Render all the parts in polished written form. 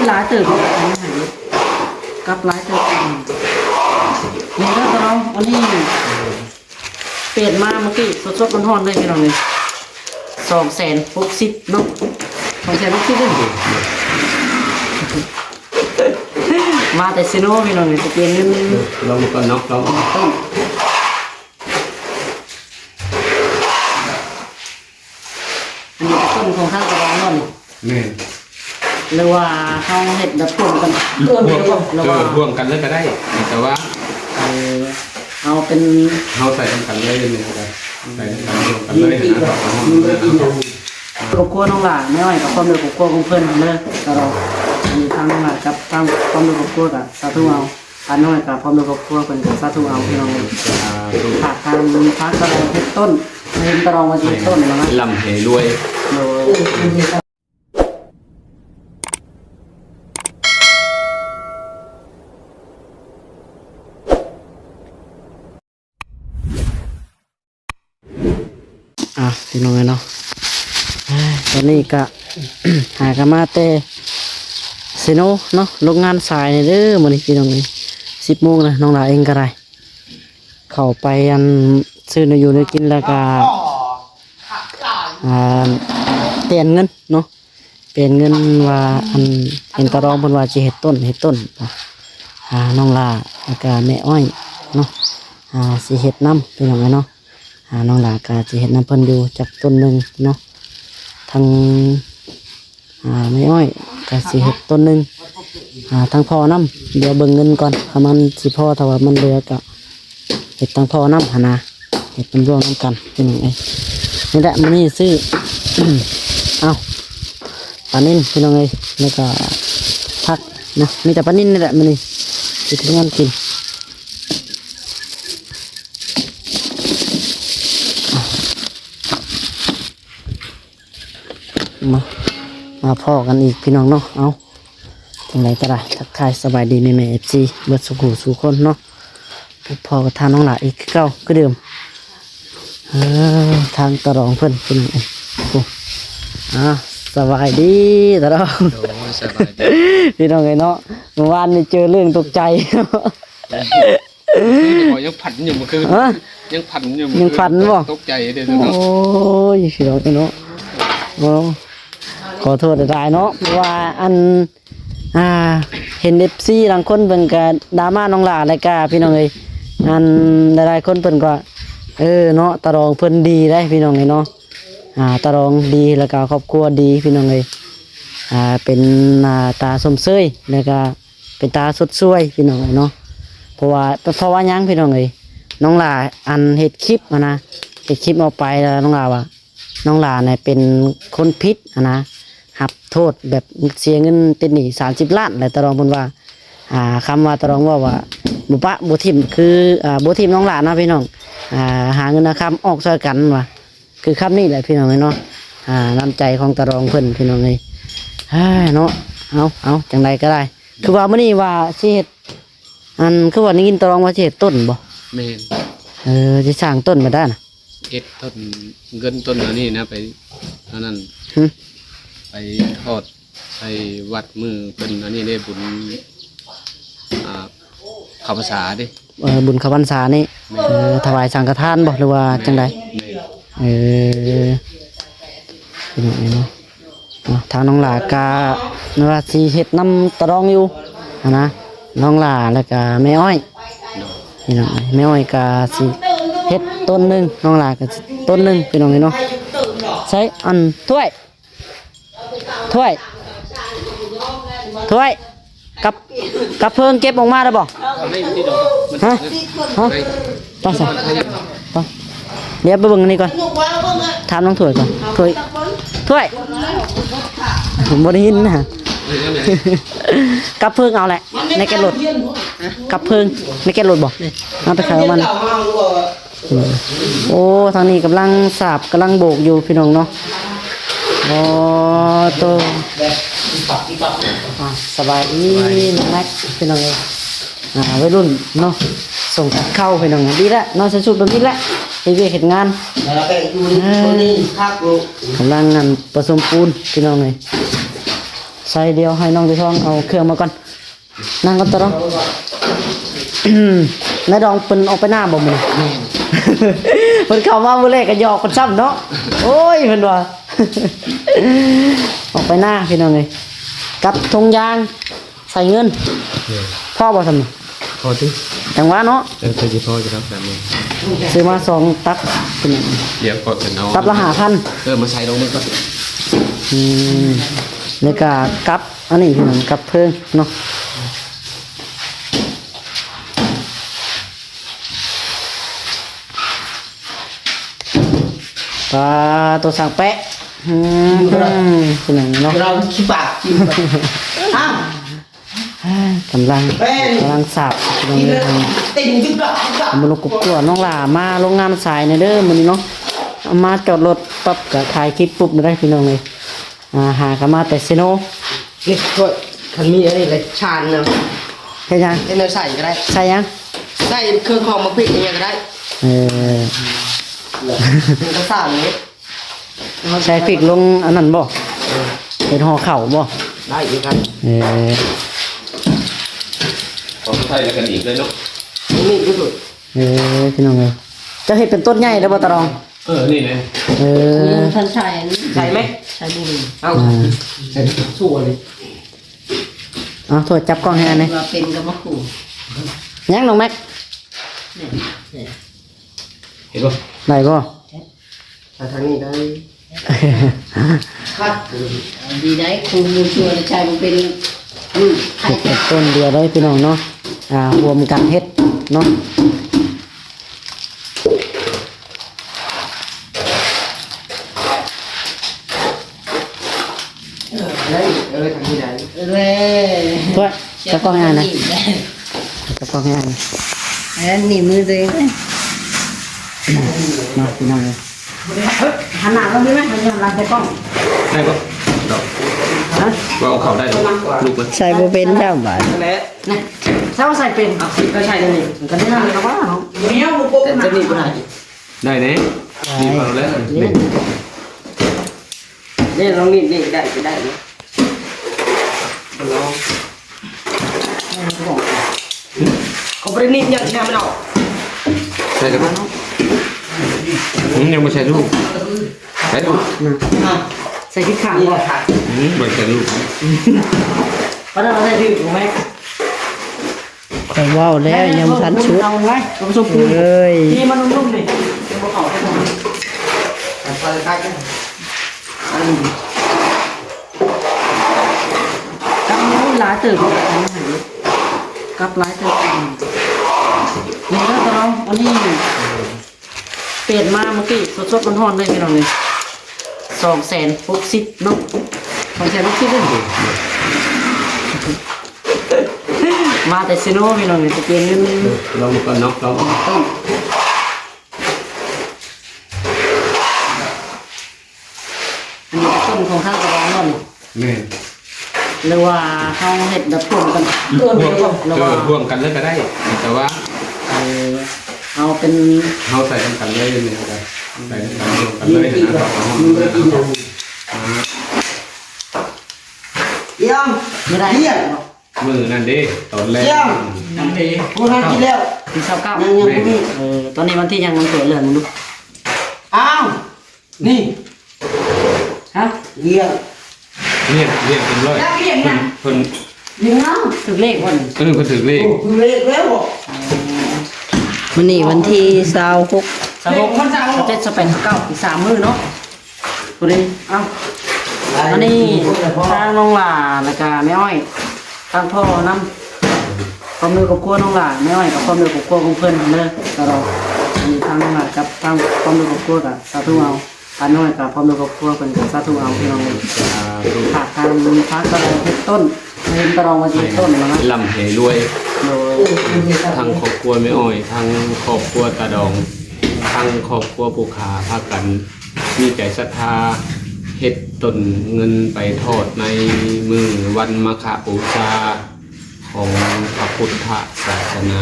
หลายตึกกับหลายตึกนี่ก็เราอันนี้เปลี่ยนมาเมื่อกี้สดๆร้อนๆเลยพี่น้องเลย260,000เนาะ260,000เลยมาแต่ซิโน่พี่น้องเลยจะเปลี่ยนเงินลงก่อนเนาะลงต้นอันนี้ต้นของข้างกระรองนั่นนี่หรือว่าเขาเห็ดแบบพ่วงกันพ่วงกันเลยก็ได้แต่ว่าเอาเป็นเขาใส่กันเลยนี่ก็ได้ใส่กันเลยนะครอบครัวน้องหลานไม่ไหวกับความเดือดครอบครัวของเพื่อนเลยแต่เรามีทางน้องหลานกับทางความเดือดครอบครัวกับสาธุเอาอันน้อยกับความเดือดครอบครัวเป็นกับสาธุเอาพี่น้องขาดทางพักกระรองเห็ดต้นเห็นกระรองมาที่ต้นนะลำเหรวยพี่น้องเนาะตอนนี้ก็ หากามาเตเซโนเนาะโรงงานสายเด้อมื้อนี้พี่น้องนี่10 โมงนะน้องหลาเองก็ได้เข้าไปอันซื้ออยู่ในกินแล้วก็เปลี่ยนเงินเนาะเปลี่ยนเงินว่าอันเห็นตะรองเพิ่นว่าสิเฮ็ดต้นน้องลาแล้วก็แม่อ้อยเนาะสิเฮ็ดน้ำพี่น้องเนาะน้องหลากาจะเห็นน้ำเพิ่นอยู่จากต้นหนึ่งเนาะทางไม่อ้อยกาสิเห็ดต้นหนึ่งทางพ่อน้ำเดี๋ยวเบิ่งเงินก่อนถ้ามันสิพ่อถ้าว่ามันเหลือกะเห็ดทางพ่อน้ำนะเห็ดเป็นร่วมน้ำกันเป็นยังไงนี่แหละมันนี่ซื้อ เอาปลานิ่นเป็นยังไงแล้วก็ผักนะมีแต่ปลานิ่นนี่แหละมันนี่สิทำงานกินมาพ่อกันอีกพี่น้องเนาะเอาจังไรก็ได้ทักทายสบายดีแม่เอฟซีเบิดสุขุสุคนเนาะพ่อกับทางน้องหลาอีกเก้าก็เดิมทางตะรองเพิ่นพี่น้องสบายดีตะรองพี่น้องไงเนาะเมื่อวานนี่เจอเรื่องตกใจยังผันอยู่เมื่อคืนยังผันอยู่ยังผันบ่ตกใจเด้อโอ้ยพี่น้องเนาะขอโทษได้เนาะว่าอันเห็นFCบางคนเพิ่นก็ดราม่าน้องหลาอะไรกะพี่น้องเอ้ยอันหลายๆคนเพิ่นก็เนาะตะรองเพิ่นดีได้พี่น้องเอ้ยเนาะตะรองดีแล้วก็ครอบครัวดีพี่น้องเอ้ยเป็นตาสมเสยแล้วก็เป็นตาสดสวยพี่น้องเอ้ยเนาะเพราะว่ายังพี่น้องเอ้ยน้องหลาอันเฮ็ดคลิปนะเฮ็ดคลิปออกไปแล้วน้องหลาว่าน้องหลาเนี่ยเป็นคนพิษนะหับโทษแบบเสียเงินติดหนี้30 ล้านอะไรตะรองพูดว่าคำว่าตะรองว่าบุปะบุทิมคือบุทิมน้องหลานะพี่น้องหาเงินคำออกช่วยกันว่ะคือคำนี้แหละพี่น้องเนาะน้ำใจของตะรองเพิ่นพี่น้องเลยเนาะเอาจังไรก็ได้คือว่าเมื่อนี้ว่าสิเฮ็ดอันคือว่านี้กินตะรองว่าสิเฮ็ดต้นบ่แม่นจะสร้างต้นมาได้น่ะเอ็ดต้นเงินต้นนี้นะไปนั่นไปทอดไปวัดมือเป็นอันนี้ได้บุญข้าวพรรษาดิบุญข้าวพรรษานี่ถวายสังฆทานบ่หรือว่าจังใดเป็นยังไงเนาะทางน้องหลากาว่าสิเฮ็ดน้ำตะรองอยู่นะน้องหลาแล้วก็แม่อ้อยพี่น้องแม่อ้อยกาสิเฮ็ดต้นหนึ่งน้องหลาก็ต้นหนึ่งพี่น้องเนาะใช้อันถ้วยกับเพิ่งเก็บออกมาได้บ่ฮะต้องสั่งเดี๋ยวไปเบิ่งนี่ก่อนถามน้องถ้วยก่อนถ้วยผมบ่ได้ยินนะกับเพิ่งเอาแหละในแกะรถกับเพิ่งในแกะรถบ่เอาไปขายมันโอ้ทางนี้กำลังสาบกำลังโบกอยู่พี่น้องเนาะตัวสบายดีนักพี่น้องเลยวัยรุ่นเนาะส่งเข้าพี่น้องดีละเนาะใช้ชุดแบบนี้ละไปเวียเห็นงานกำลังงานผสมปูนพี่น้องเลย ใส่เดียวให้น้องที่ท้องเอาเครื่องมาก่อนนั่งก่อนตะดองนายดองเพิ่นออกไปหน้าบ่มื้อนี้ เพิ่นเข้ามามื้อแรกก็หยอกกันซ้ำเนาะโอ้ยเพิ่นว่า ออกไปหน้าพี่น้องเอ้ยกับถุงยางใส่เงินพ่อบ่ซั่น พอที่ จังหวะเนาะ เคยจะพอจะรับแบบนี้ ซื้อมา2ตับเป็นหยัง เดี๋ยวกดกันเอา ตับละ5,000 มาใส่ลงมือก่อน แล้วก็กับอันนี้พี่น้องกับเพิ่งเนาะปลาตัวสังแปะพี่น้องเนาะ เราขี้ปากกินไปอ้าว กำลังสับพี่น้องเลย ติ่งจุดละ มันลงกบตัวน้องหล่ามาโรงงานสายในเด้อมื้อนี้เนาะเอามาจอดรถปั๊บก็ถ่ายคลิปปุ๊บได้พี่น้องเลยหากันมาแต่ซิโน นี่ก็คันมีอะไรเลยชานเนาะ เฮ็ดยัง ให้เราใส่ก็ได้ ใส่ยัง ใส่เครื่องของมาพริกอย่างเงี้ยก็ได้ เออ มันก็สั่งนี้ ใช้ฟิกลงอันนั้นบ่เป็นห่อเข่าบ่ ได้อีกครับ เออ ผมใส่แล้วกันอีกเลยเนาะ นี่ที่สุด เออพี่น้องเอ้ยเจะเฮ็ดเป็นต้นใหญ่แล้วบ่ตะรอง นี่เลย เออ ท่านชายอันนี้ ใส่ไหม ชายบุรี เอาใส่ชั่วเลย เอาโทษจับกล้องให้อันนี้ มาเป็นกับมะขู่ ยังน้องแม็ก เห็นป่ะ ได้บ่ ใส่ทางนี้ได้คัด ดีได้ครูมูชัวร์ชายมันเป็นไข่ เฮ็ดเป็นต้นเดียวเลยพี่น้องเนาะรวมกันเฮ็ดเนาะ ได้ทางนี้ได้ เร่ โทษจับกล้องให้อันนะจับกล้องให้อันนี้ อันนี้มือตัวเอง มาพี่น้องเอ้ยหันหน้าลงได้มั้ยมันย้อนหลังใส่กล้อง ได้ป่ะดอก ฮะ ว่าเอาเข่าได้ลูกมัน ชายบ่เป็นเจ้าบ้าน นั่นแหละ นี่ใช่ว่าใส่เป็น ก็ใช่เลย มันก็ได้นั่นแล้วว่าเนาะ เนี้ยบุกแต่จะนี่ก็ได้ ได้เน่ดีพอแล้ว นี่ลองนี่นี่ได้ก็ได้นะลองเขาไปนี่ยังแช่มันออก ใส่กันป่ะยังไม่ใช่ลูกใส่ลูก ใส่ที่ข้าง นี่ บ่ ค่ะ ไม่ใช่ลูก เพราะนั้นเราใส่ที่ถูกไหม แต่ว่าแล้วยังทันชุด เอาไว้ผสมปูน เอ้ย นี่มันนุ่มๆนี่เป็นภูเขาให้ผม ใส่ใกล้กัน กับนี้หลายเติบกับหลายเติบนี่ก็ตะลองอันนี้เปลี่ยนมาเมื่อกี้สดๆร้อนๆเลยพี่น้องเลย260,000เนาะ260,000เลยมาแต่ซิโนพี่น้องเลยจะเปลี่ยนเงิน ลองก่อนเนาะลอง ต้นอันนี้ต้นของข้างกระรองนั่น นี่ หรือว่าเขาเห็ดแบบพ่วงกัน ร่วม หรือว่า ร่วมกันเลยก็ได้ แต่ว่า เอาเป็น เขาใส่กันเลยนี่ก็ได้ใส่กันรวมกันเลยนะ เยี่ยม ไม่ได้ เยี่ยม มือนั่นดิตอนแรก น้ำดีกูทานกินแล้ว ที่29ยังไม่มีตอนนี้วันที่ยังมันเกิดเรื่องมึงดู อ้าวนี่ ฮะ เยี่ยม เรียกเป็นร้อยคน ยังเนาะถึงเลขวัน คนถือเลข คือเล็กแล้วบอก วันนี้วันที่26 สามหกสามเจ็ด18 19อีก3มื้อเนาะกูดิเอ้าอันนี้ทางน้องหล่าแล้วก็แม่อ้อยทางพ่อนำความมือกับครัวน้องหล่าแม่อ้อยกับความมือกับครัวของเพื่อนเด้อตลอดอันนี้ทางน้องหล่ากับทางความมือกับครัวกับสาธุเอาทางน้อยกับความมือกับครัวเป็นกับสาธุเอาพี่น้องเลยขาดทางพักก็เลยเฮ็ดต้นเห็นตะรองมาที่ต้นแล้วนะ ลำเหรวย โดย ทางครอบครัวไม่อ้อยทางครอบครัวตาดองทางครอบครัวปูขาพากันมีใจศรัทธาเฮ็ดต้นเงินไปทอดในมือวันมาฆบูชาของพระพุทธศาสนา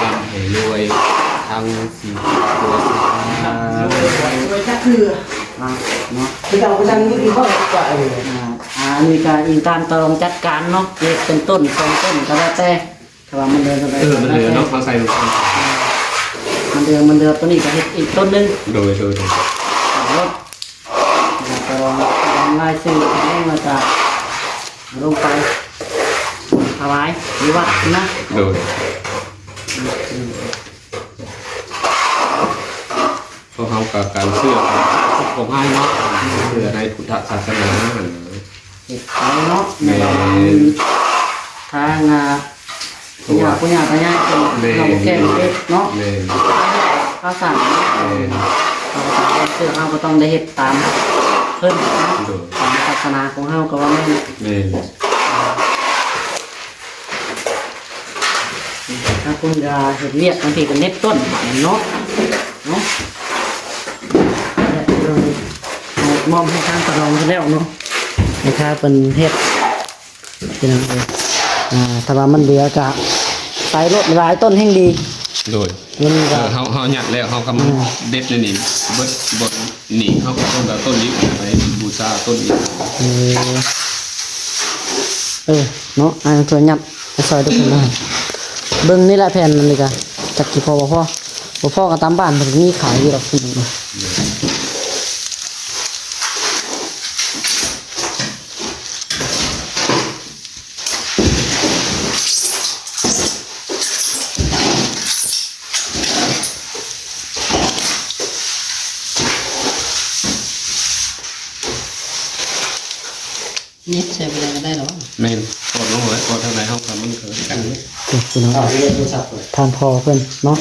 ลำเหรวยทางสี่ตัวสา โดยก็คือ โ มาเนาะ คือเราไปทำนี่ก็กว่าเลย อันนี้ก็อิงการตรงจัดการเนาะเล็กเป็นต้นสองต้นก็แล้วแต่ถ้าว่ามันเดินไป มันเหลือเนาะเขาใส่ลงไป มันเดือตัวนี้ก็เฮ็ดอีกต้นหนึง โดย รถตรงลายซื้อให้มาจากลงไปถวายหรือว่านะ โดยเพราะเขากับการเชื่อของให้เนาะเชื่อในพุทธศาสนา เฮ็ดไปเนาะ แม่ ทางผู้ใหญ่ตายายเป็นเราแก้เฮ็ดเนาะ แม่ ภาษา แม่ เราก็ต้องเชื่อเราก็ต้องได้เฮ็ดตามเพิ่น โดย ตามศาสนาของเฮาก็ว่าแม่น แม่ ถ้าคุณจะเฮ็ดเวียกบางทีก็เน็บต้นเนาะมอมให้ทางตะรองไปแล้วเนาะให้ข้าเป็นเฮ็ดเป็นจังไดถ้าว่ามันเหลือก็ใส่รถหลายต้นแห่งดี โดย มันก็ เขาหยัดแล้วเขากำลังเด็ดเลยนี่เบิดบดหนีเขาก็ต้องต้นนี้ไปบูชาต้นนี้ เนาะอันตัวยับไปซอยทุกคนนะเบิ่งนี่แหละแผ่นมันนี่ก็จักกี่พอบ่พอก็ตามบ้านเพิ่นมีขายอยู่ดอกพี่น้อง นี่ใช้ไปเลยก็ได้หรอ แม่นกดลงเลยกดทางไหนเขาทำมันเกิดกัน พี่น้องทานพอเพิ่นเนาะ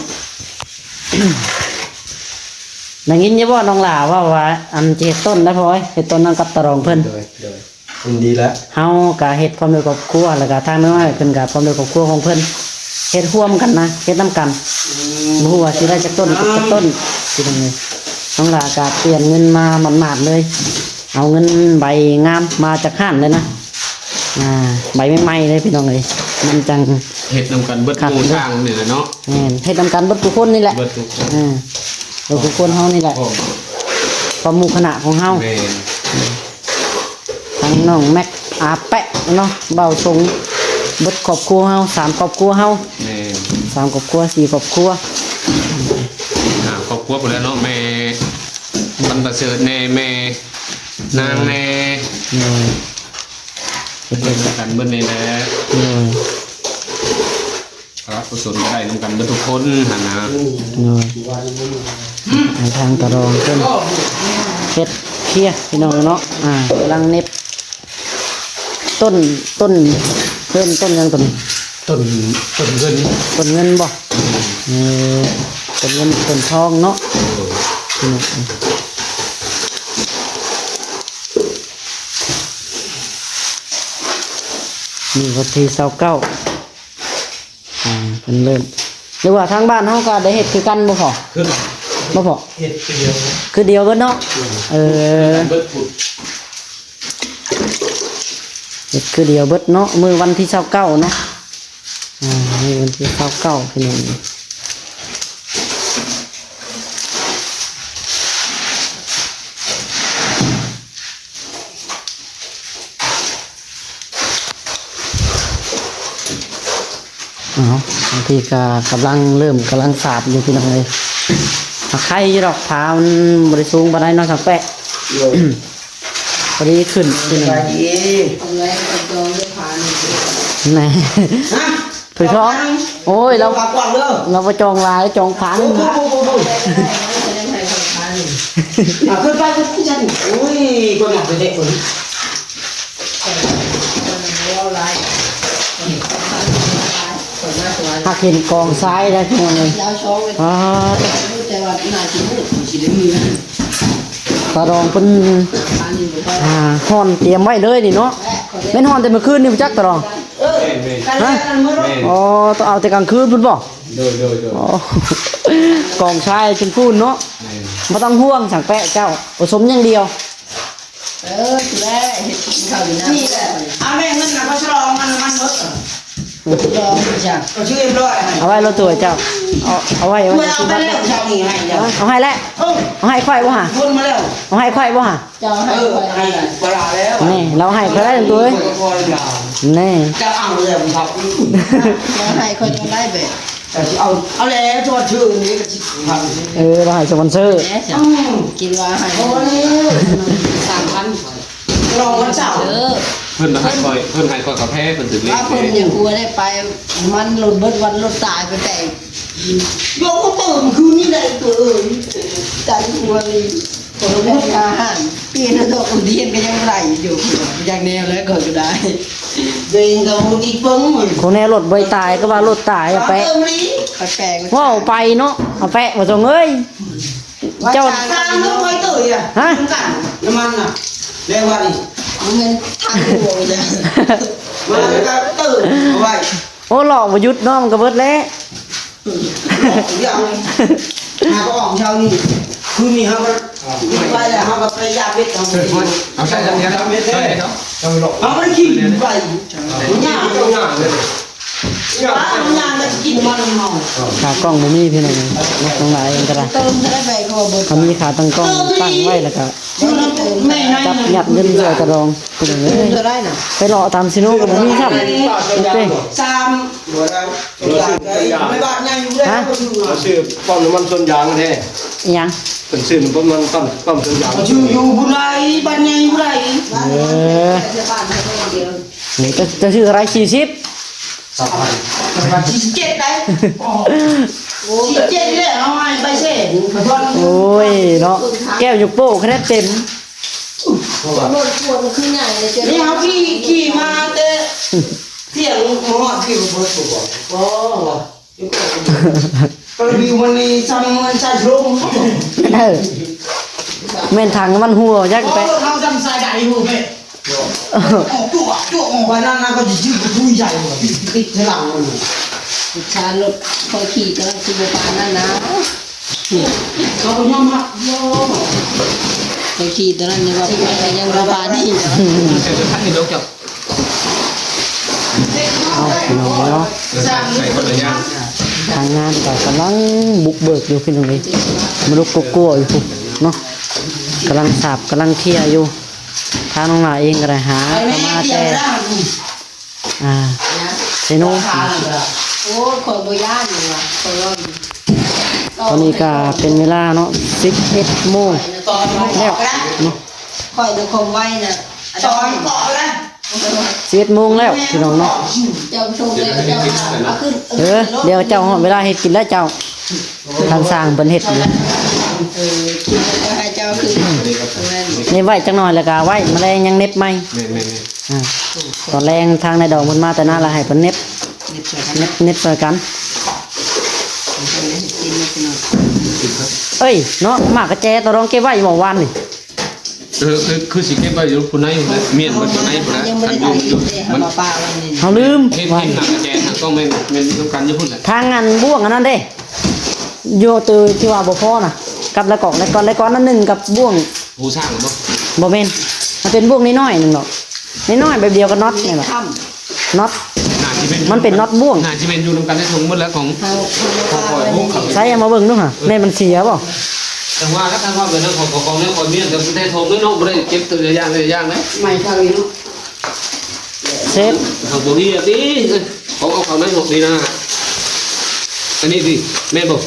นังยินอยังบ่น้องหล่าว่าอันจะเฮ็ดต้นนะพ่อยเฮ็ดต้นนั่งกับตะรองเพิ่น มันดีแล้ว เฮาก็เฮ็ดพร้อมด้วยครอบครัวแล้วก็ทางน้อยเพิ่นก็พร้อมด้วยครอบครัวของเพิ่นเฮ็ดร่วมกันนะเฮ็ดนํกันบ่ฮู้ว่าสิได้จักต้นจักต้นสิจังได๋น้องหล่าก็เปลี่ยนเงินมาหมาดๆเลย เอาเงินใบงามมาจากห้านเลยนะใบใหม่ๆเลยพี่น้องเอ้ยมันจัง เห็ดนำกันเบิดหมูทางนี่แหละเนาะ แม่นเฮ็ดนํกันเบิดทุกคนนี่แหละ เบิดทุกคน เบิดทุกคนเฮานี่แหละ พ่อ ความหมู่คณะของเฮา แม่น ทั้งน้องแม็กอาแปะเนาะเบาทรงเบิดครอบครัวเฮา3ครอบครัวเฮา แม่น 3ครอบครัว4ครอบครัว ครอบครัวหมดแล้วเนาะแม่บรรพเสริฐแน่แม่นางแน่ เบิดกันเบิดนี่แหละพระกุศลก็ได้นำกันเบิดทุกคนหั่นนะ ให้ทางตะรองเพิ่นเฮ็ดเคลียร์พี่น้องเนาะกำลังเน็บต้นเพิ่นต้นหยังต้นนี้ ต้นเงิน ต้นเงินบ่ต้นเงินต้นทองเนาะพี่น้องนี่วันที่29เพิ่นเริ่มหรือว่าทางบ้านเฮาก็ได้เฮ็ดคือกันบ่พอ ขึ้น บ่พอ เห็ดเดียว คือเดียวกันเนาะเบิดผุด เฮ็ดคือเดียวเบิดเนาะมื้อวันที่29เนาะมื้อวันที่29พี่น้องบางทีก็กำลังสาดอยู่พี่น้องเลยใครอยู่ดอกพามันบริสูงบันไดน้อยสักแปะพอดีขึ้นพี่น้อง ไปดี เอาไว้เอาตัวเลือกผ่าน ไหน ฮะ ถุยท้องโอ้ยเรา ปากกว้างเด้อ เราไปจองลายจองพัน จะได้ใช้ผ่าน ขึ้นไปขึ้นจันอุ้ยคนหนักเด็กคน เอาไล่คนหน้าสวย หักเห็นกองซ้ายแล้วพี่น้องเลย แล้วช้องเลย แต่ว่าหน้าชิ้นมืดชิ้นมือ ตารองเป็น ผ่านนี่บ่ค่อย ห่อนเตรียมไว้เลยนี่เนาะเป็นห่อนแต่เมื่อคืนนี่จักตารอง กันแล้วกันมือรถ อ๋อต้องเอาแต่กลางคืนพุ่นบ่ โดย อ๋อกองชายชมพูนเนาะไม่ต้องห่วงสั่งแปะเจ้าผสมอย่างเดียว สิแล้เห็ดข้าวดีนะ นี่แหละเอาแม่เงินนะเขาฉลองมันรถ รอจ้ะ เอาชื่อเรียบร้อย เอาไว้รถตัวเจ้าเอาไว้ ไม่เอาไปแล้วชาวนี้ให้เดี๋ยว เอาให้แล้ว เออ เอาให้ค่อยบ่ฮะ คนมาแล้ว เอาให้ค่อยบ่ฮะ เจ้าให้ เออ ไป ให้เวลาแล้ว นี่เราให้ค่อยได้ตัวเอ้ย พอแล้ว นี่ จะเอาเลยผมครับ เราให้คนต้องได้แบบ แต่เอาแล้วตัวชื่อนี้ก็ชิทำสิ เราให้สปอนเซอร์ แหน่จ้ะกินว่าให้ โอ้ย 3,000 ลองวันเสาร์ เพิ่นให้คอยเพิ่นให้คอยกับแพ้เพิ่นถึงเล ว่า ข เพิ่นยังกลัวได้ไปมันหลุดเบิดวันหลุดตายไปแต่ โยมก็ตื่นคืนนี้ได้ตัวเอ้ย ใจกลัวเลยคนละอาหารปีนตัวอุเทนก็ยังไหลอยู่อย่างแนวแล้วก็ได้ เดินกับมึงอีกเปิ้งเลย คนแน่รถใบตายก็ว่ารถตายอะแปะ เติมนี้ แปลกๆ ว่าเอาไปเนาะเอาแปะมาตรงเอ้ยเจ้า ทางนู้นไว้ตื่นอ่ะ ฮะ กันน้ำมันอ่ะเรียกว่าดิ เงินทางหลวงจ้ะ มาแล้วก็ตื่นเอาไว้ โอ้หลอกมายุดเนาะมันก็เบิดแล้ว เดี๋ยวหาก็ออกเช้านี่คืนนี้เขาก็ไปแล้วเขาก็ไปยาเวทเขา เอาใช่จังเนี้ยใช่ครับ เขาไม่ได้ขี่ไปย่างย่างมันกินมันเมา ขากล้องบ่มีพี่น้องน้องหลายเองก็ได้ เติมได้ไปก็บ่ เขามีขาตั้งกล้องตั้งไว้แล้วก็ ชื่อนั้นไม่ให้ จับยัดเงินใส่กระดองพี่น้องเอ้ย เท่าได้น่ะ ไปรอตามซิโนก็บ่มีครับโอเค ซ้ำไม่บาดง่ายอยู่แล้วก็ชื่อ เราซื้อป้อมน้ำมันส่วนยางแท้ อิหยัง เป็นซื้อน้ำมันป้อมส่วนยาง เขาชื่ออยู่บุไรบ้านง่ายอยู่ไร เออ จะบ้านให้เดียว นี่จะชื่ออะไร40 47ได้47เลยเอาให้ไปเซ่บอล โอ้ยเนาะแก้วยกโป้คะแนนเต็ม รถทัวร์มันขึ้นใหญ่เลยจ้ะ นี่เขาขี่มาแต่เที่ยงหอดขี่รถตัวโอ้ก็วิวมันนี่ซ้ำมันใส่ลม เออแม่นทางน้ำมันหัวยัก โอ้ ไป เขาซ้ำใส่ได้อยู่เพ่ตัววันนั้นนะก็จะชื่อผู้ใหญ่ติดหลังมัน ชาลถคอยขี่ก็คือบ่ปานนั้นนะ เขาก็ยอมรับโย่ คอยขี่ตอนนั้นยังว่ายังบ่ปานนี่ เดี๋ยวท่านนี่ลงจับ เอาพี่น้องเนาะ ใส่คนละอย่าง ทางงานก็กำลังบุกเบิกอยู่พี่น้องเลยมาลุกกลัวๆอยู่พุ่นเนาะกำลังสาบกำลังเคลียร์อยู่ทางน้องหลาเองก็ได้หา ไอ้ เข้า แม่ มา เกี่ย แต่ วได้ เซโน โอ้คอยบ่ย่านนี่ว่ะคอยว่า ตอนนี้ก็เป็นเวลาเนาะ11 โมง ตอนมา แล้วเนาะ คอยดูคมไว้น่ะ ตอนต่อแล้ว 11 โมงแล้วพี่น้องเนาะ เจ้าชมเลยเจ้าเอาขึ้น เดี๋ยวเจ้าฮอดเวลาเฮ็ดกินแล้วเจ้าทางสร้างเพิ่นเฮ็ดอยู่ กินแล้วให้เจ้าขึ้นนั่น นี่ไว้จังหน่อยแล้วก็ไว้แมลงยังเน็บใหม่ แม่แม่ อ่าตอนแรงทางในดอกมันมาแต่หน้าละให้เพิ่นเน็บ นิดเดียวกัน เน็บใส่กัน กินนิดหน่อย เอ้ยเนาะหมากกระแจตะรองเก็บไว้อยู่เมื่อวานนี่ คือสิเก็บไว้อยู่คนไหนเมียนมันคนไหนคนนั้น ยังไม่ ทัน ได้ อยู่ ถ่าย อยู่ เลย มัน มาป้าวันนี้ เฮาลืม เห็น ว่า เห็นหนักแจทางต้องไม่ต้องการญี่ปุ่นแหละ ทางงานบ่วงอันนั้นเด้โยตือที่ว่าบ่พอน่ะกับละกอกละกอนละกอนนั้นหนึงกับบ่วง ผู้สร้างเนาะ บ่แม่นมันเป็นบ่วงน้อยๆหนึงดอกน้อยๆแบบเดียวกับน็อตนี่แหละ ค่ น็อต น่าจะเป็น มันเป็นน็อตบ่วง น่าจะเป็นอยู่นำกันได้ทงหมดแล้วของ ำเขาป้าวันนี้ ใช้เอามาเบิ่งดูห่ะแม่นมันเสียบ่ แต่ว่าถ้าท่านว่าเป็นเรื่องของเรื่องคนเมียนจะได้ทงไม่น้องไม่ได้เก็บตัวอย่างเลยอย่างไหม ไม่เท่านี้เนาะ เซฟ ของตัวนี้อ่ะดิของเอานั้นหกดีนะอันนี้ดิแม่บอก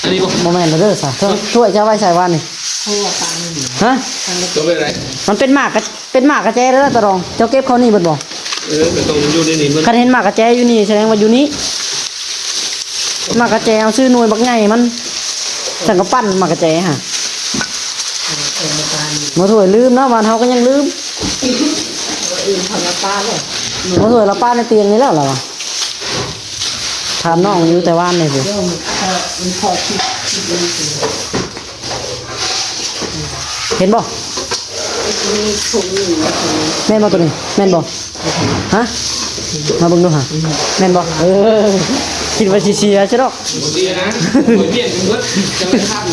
อันนี้บอก บ่แม่นเด้อซะถ้วยจะเอาไว้ใส่วันนี่ เพราะว่าป้านี่ ฮะ ตัวเป็นไร มันเป็นหมากกระแจเด้อตะรองเจ้าเก็บเขานี่เบิดบ่ แต่ตรงอยู่ในนี้มัน คันเห็นหมากกระแจอยู่นี่แสดงว่าอยู่นี่หมากกระแจเอาซื้อหน่วยบักใหญ่มันสั่งกระปั้นหมากกระแจฮะมาถวยลืมนะวันเฮาก็ยังลืม อื่นทำมาป้าเลย มาถวยละป้าในเตียงนี่แล้วเหรอวะถามน้องอยู่แต่ว่านนี่สิ เริ่มมันพอคิดเลยสิ เห็นบ่ มีถุงหนึ่งแล้วถุง แม่นบ่ตัวนี้แม่นบ่ฮะมาเบิ่งดูฮะแม่นบ่คิดว่าสิเสียใช่ดอก ดีนะเปลี่ยนเมื่อจะไม่ทัน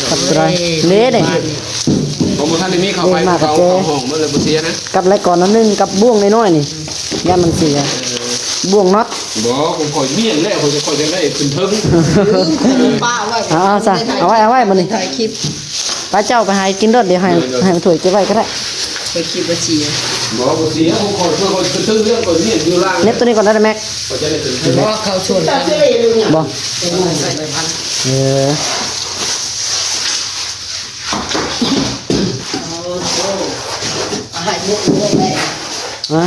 กับไรเละเด้ ผมท่านนี้เขาไปเขาห้องเมื่อไรบุเสียนะ กับไรก่อนนั้นนึงกับบ่วงน้อยๆนี่ย่ามันเสีย เออ บ่วงน็อต บ่ผมคอยเมียนแล้วผมจะคอยจะได้ขึ้นเทิง ป้าไว้ เอาซะเอาไว้มื้อนี้ ถ่ายคลิป ป้าเจ้าไปหากินรถเดี๋ยวให้มันถ้วยเก็บไว้ก็ได้ ไปคลิปบัญชี บ่บ่เสียผมคอยเพื่อคอยขึ้นเทิงเรื่องคอยเมียนอยู่ล่าง เน็บตัวนี้ก่อนได้แม็ก คอยจะได้ขึ้นเทิง เพราะเขาชวนกัน บ่ ใส่ใบพัน เออ หายมุกเลยแม่ ฮะ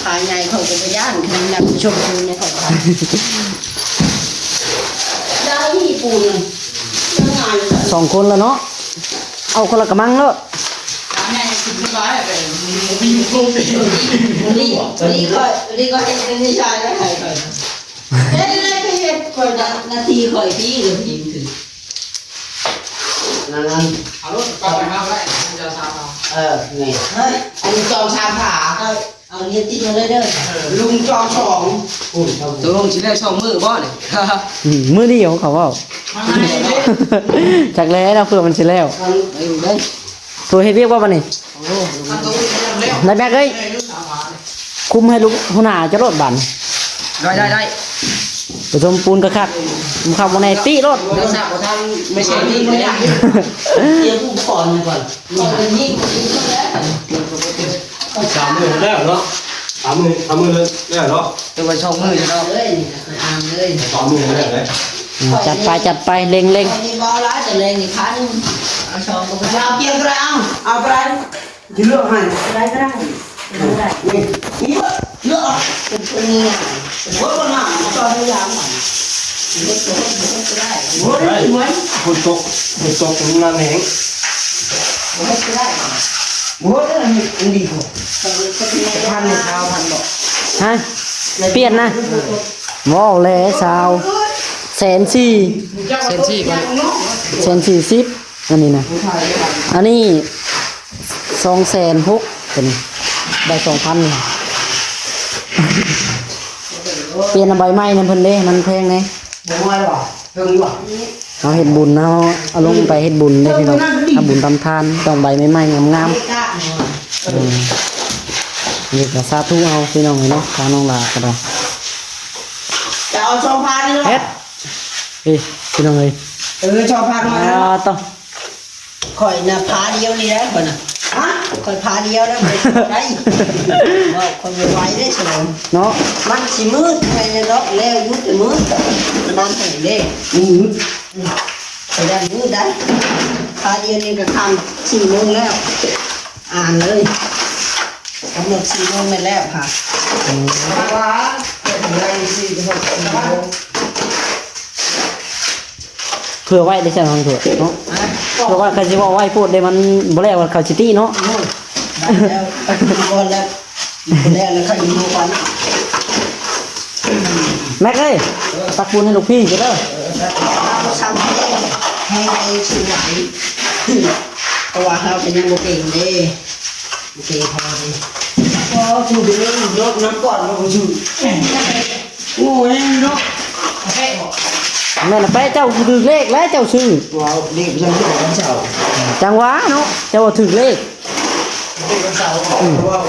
หายไงเขาจะไปย่านคือนำชมคืนในเขาพัน ได้ปูนยังไง 2คนแล้วเนาะเอาคนละกระมังเนาะ นี่ก็เอ็นนี่ชายได้ใครใครเอ็นเลยก็เอ็นคอยนาทีคอยพี่หรือพี่ถือนั่น เอารถกลับไปห้ามไว้จะทำเอา ไงเฮ้ยอันนี้จอมชามผาเอาเงี้ยติดมาเลยเด้อลุงจอมสอง ตัวลงชิ้นแรกช่องมือบ่เนี่ย มื้อนี้ของเขาเว้าจากแล้วเพื่อมันสิแล้ว ไปอยู่ได้ ตัวเฮ็ดเวียกว่าบัดนี้ มันตัวเร็ว ได้แม็กเอ้ยคุมให้ลูกหัวหน้าจะรถบัน ได้ ผสมปูนกระคักมันเข้าบ่ในตีรถ แล้วสาวทำไม่ใช่นี่ไม่ได้ เตรียมผู้ก่อนก่อนก่อนจะยิงแล้ว 3 มื้อแล้วเนาะ3 มื้อเลยแล้วเนาะ ตัวช่องมือจะเนาะ เลยอ่านเลย 3 มื้อแล้วเลย จัดไปเล็ง ไอ้นี่บอลร้ายแต่แรงอีกครั้งเอาชองก็ไปเอาเกียงก็ได้เอาไปจะเลือกให้ได้ก็ได้ได้นี่เลือกเป็นคนนี้ว่าคนน่ะชอบพยายามเลือกตัวก็ได้ว่าได้ไหม ฝนตกนั่นเอง ว่าได้ว่าได้มันดีกว่าพันในเท้าพันบอก ๆฮะเปลี่ยนนะว้าวแลสาว140,000 เซนซี่ก่อน 140อันนี้นะอันนี้260,000ตัวนี้ได้ 2,000นี่เปลี่ยนใบไม้นั่นเพิ่นเด้มันแพงไง บอกว่าหรอเพิ่งหรอ เอาเฮ็ดบุญเอาลงไปเฮ็ดบุญได้พี่น้องทำบุญทำทานต้องใบไม้ๆงาม กล้า ๆนี่ก็สาธุเอาพี่น้องเนาะทางน้องลาก็ได้ จะเอาชอพานนี่หรอ เฮ็ดพี่น้องเอ้ย ชอพานมา ต่อ ข่อยน่ะพาเดียวนี่ได้คนน่ะ ฮะ ข่อยพาเดียวแล้วไม่ได้ว่าคนไม่ไหวได้เฉลิม เนาะ มันสิมืดไปในรถแล้วยุดจะมืดมันนั่นถึงเด้ไปได้มืดได้พาเดียวนี่ก็ทำ4 โมงแล้ว อ่านเลยกำหนด4 โมงไปแล้วค่ะว่าถึงไร4 6 โมง เพื่อไว้ได้ใช่ทางเถอะเนาะเพราะว่าเขาสิว่าไว้พูดได้มันบ่แล้วว่าเขาสิตีเนาะ ได้แล้วไปกินก่อนแล้วกินแล้วแล้วค่อยดูก่อน แม็กเอ้ยตักปูนให้ลูกพี่ก็เด้อ เราซ้ำให้ไอ้สวยเพราะว่าเราเป็นยังโมเก่งเด้โมเก่งพอดี พอถูกเรื่องยกน้ำก่อนเราถูกโอ้ยเนาะ แม่น่ะไปเจ้าถือเลขแล้วเจ้าซื้อ ว้าวเด็กยังอยู่กันเจ้า จังหวะเนาะเจ้าถือเลข เด็กกันเจ้าว้าว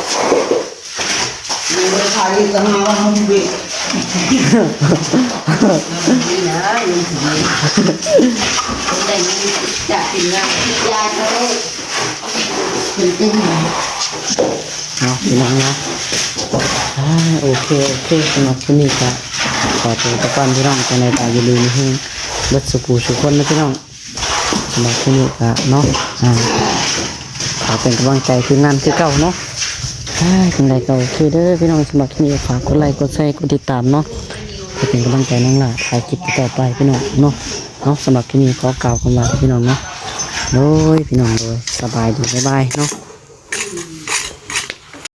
มีเวลาที่จะหาว่าเขาดี นี่นะยังถึงคนใดจะกินงานที่ยายเขาเป็นติ้ง เนาะพี่น้องเนาะโอเคสำหรับที่นี่ก็ขอตัวตะกอนพี่น้องไปในตาอย่าลืมให้เบิดสุขสุขคนนะพี่น้องสำหรับที่นี่ก็เนาะขอเป็นกำลังใจคืองานคือเก่าเนาะจังใดก็โอเคเด้อพี่น้องสำหรับที่นี่ฝากกดไลค์กดแชร์กดติดตามเนาะเพื่อเป็นกำลังใจน้องหล่ะถ่ายคลิปต่อไปพี่น้องเนาะสำหรับที่นี่ขอกล่าวคำลาพี่น้องเนาะโดยพี่น้องโดยสบายดีบ๊ายบายเนาะ